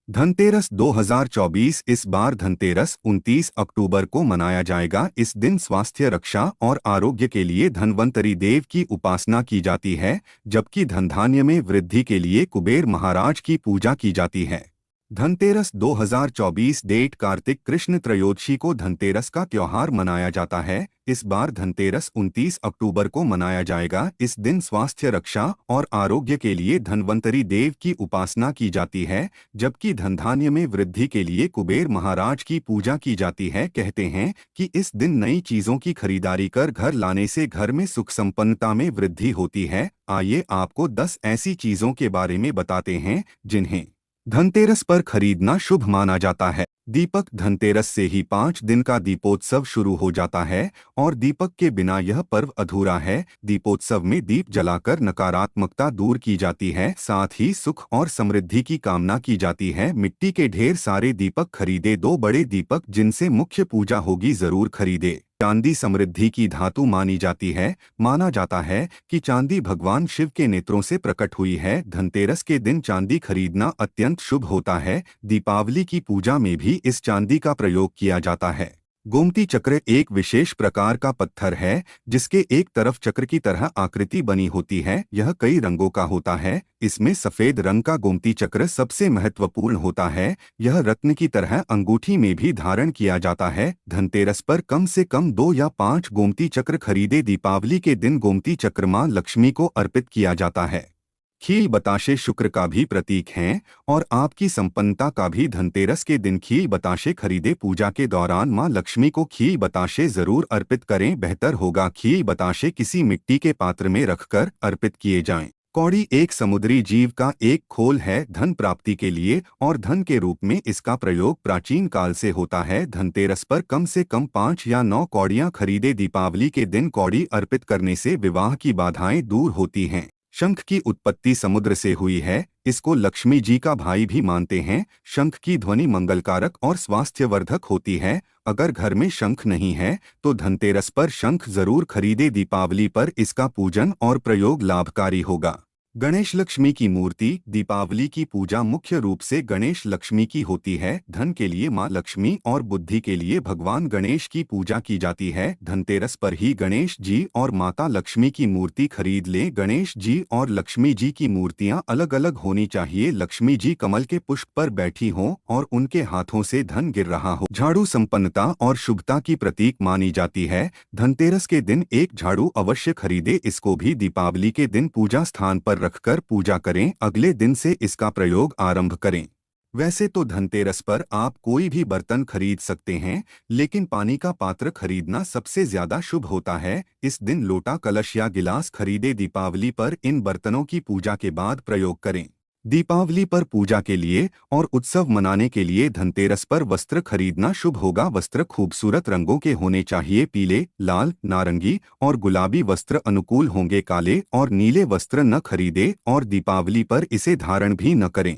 धनतेरस 2024। इस बार धनतेरस 29 अक्टूबर को मनाया जाएगा। इस दिन स्वास्थ्य रक्षा और आरोग्य के लिए धन्वंतरी देव की उपासना की जाती है, जबकि धन धान्य में वृद्धि के लिए कुबेर महाराज की पूजा की जाती है। धनतेरस 2024 डेट कार्तिक कृष्ण त्रयोदशी को धनतेरस का त्योहार मनाया जाता है। इस बार धनतेरस 29 अक्टूबर को मनाया जाएगा। इस दिन स्वास्थ्य रक्षा और आरोग्य के लिए धन्वंतरी देव की उपासना की जाती है, जबकि धन धान्य में वृद्धि के लिए कुबेर महाराज की पूजा की जाती है। कहते हैं कि इस दिन नई चीजों की खरीदारी कर घर लाने से घर में सुख संपन्नता में वृद्धि होती है। आइए आपको 10 ऐसी चीजों के बारे में बताते हैं जिन्हें धनतेरस पर खरीदना शुभ माना जाता है। दीपक। धनतेरस से ही 5 दिन का दीपोत्सव शुरू हो जाता है और दीपक के बिना यह पर्व अधूरा है। दीपोत्सव में दीप जलाकर नकारात्मकता दूर की जाती है, साथ ही सुख और समृद्धि की कामना की जाती है। मिट्टी के ढेर सारे दीपक खरीदे। 2 बड़े दीपक जिनसे मुख्य पूजा होगी जरूर खरीदे। चांदी समृद्धि की धातु मानी जाती है। माना जाता है कि चांदी भगवान शिव के नेत्रों से प्रकट हुई है। धनतेरस के दिन चांदी खरीदना अत्यंत शुभ होता है। दीपावली की पूजा में भी इस चांदी का प्रयोग किया जाता है। गोमती चक्र एक विशेष प्रकार का पत्थर है, जिसके एक तरफ चक्र की तरह आकृति बनी होती है। यह कई रंगों का होता है। इसमें सफेद रंग का गोमती चक्र सबसे महत्वपूर्ण होता है। यह रत्न की तरह अंगूठी में भी धारण किया जाता है। धनतेरस पर कम से कम 2 या 5 गोमती चक्र खरीदे। दीपावली के दिन गोमती चक्र मां लक्ष्मी को अर्पित किया जाता है। खील बताशे शुक्र का भी प्रतीक हैं और आपकी संपन्नता का भी। धनतेरस के दिन खील बताशे खरीदे। पूजा के दौरान मां लक्ष्मी को खील बताशे जरूर अर्पित करें। बेहतर होगा खील बताशे किसी मिट्टी के पात्र में रखकर अर्पित किए जाएं। कौड़ी एक समुद्री जीव का एक खोल है धन प्राप्ति के लिए और धन के रूप में इसका प्रयोग प्राचीन काल से होता है। धनतेरस पर कम से कम 5 या 9 कौड़ियां खरीदे। दीपावली के दिन कौड़ी अर्पित करने से विवाह की बाधाएं दूर होती हैं। शंख की उत्पत्ति समुद्र से हुई है। इसको लक्ष्मी जी का भाई भी मानते हैं। शंख की ध्वनि मंगलकारक और स्वास्थ्यवर्धक होती है। अगर घर में शंख नहीं है तो धनतेरस पर शंख जरूर खरीदे। दीपावली पर इसका पूजन और प्रयोग लाभकारी होगा। गणेश लक्ष्मी की मूर्ति। दीपावली की पूजा मुख्य रूप से गणेश लक्ष्मी की होती है। धन के लिए मां लक्ष्मी और बुद्धि के लिए भगवान गणेश की पूजा की जाती है। धनतेरस पर ही गणेश जी और माता लक्ष्मी की मूर्ति खरीद लें। गणेश जी और लक्ष्मी जी की मूर्तियां अलग अलग होनी चाहिए। लक्ष्मी जी कमल के पुष्प पर बैठी हों और उनके हाथों से धन गिर रहा हो। झाड़ू संपन्नता और शुभता की प्रतीक मानी जाती है। धनतेरस के दिन एक झाड़ू अवश्य खरीदे। इसको भी दीपावली के दिन पूजा स्थान पर रखकर पूजा करें। अगले दिन से इसका प्रयोग आरंभ करें। वैसे तो धनतेरस पर आप कोई भी बर्तन खरीद सकते हैं, लेकिन पानी का पात्र खरीदना सबसे ज्यादा शुभ होता है। इस दिन लोटा, कलश या गिलास खरीदे। दीपावली पर इन बर्तनों की पूजा के बाद प्रयोग करें। दीपावली पर पूजा के लिए और उत्सव मनाने के लिए धनतेरस पर वस्त्र खरीदना शुभ होगा। वस्त्र खूबसूरत रंगों के होने चाहिए। पीले, लाल, नारंगी और गुलाबी वस्त्र अनुकूल होंगे। काले और नीले वस्त्र न खरीदे और दीपावली पर इसे धारण भी न करें।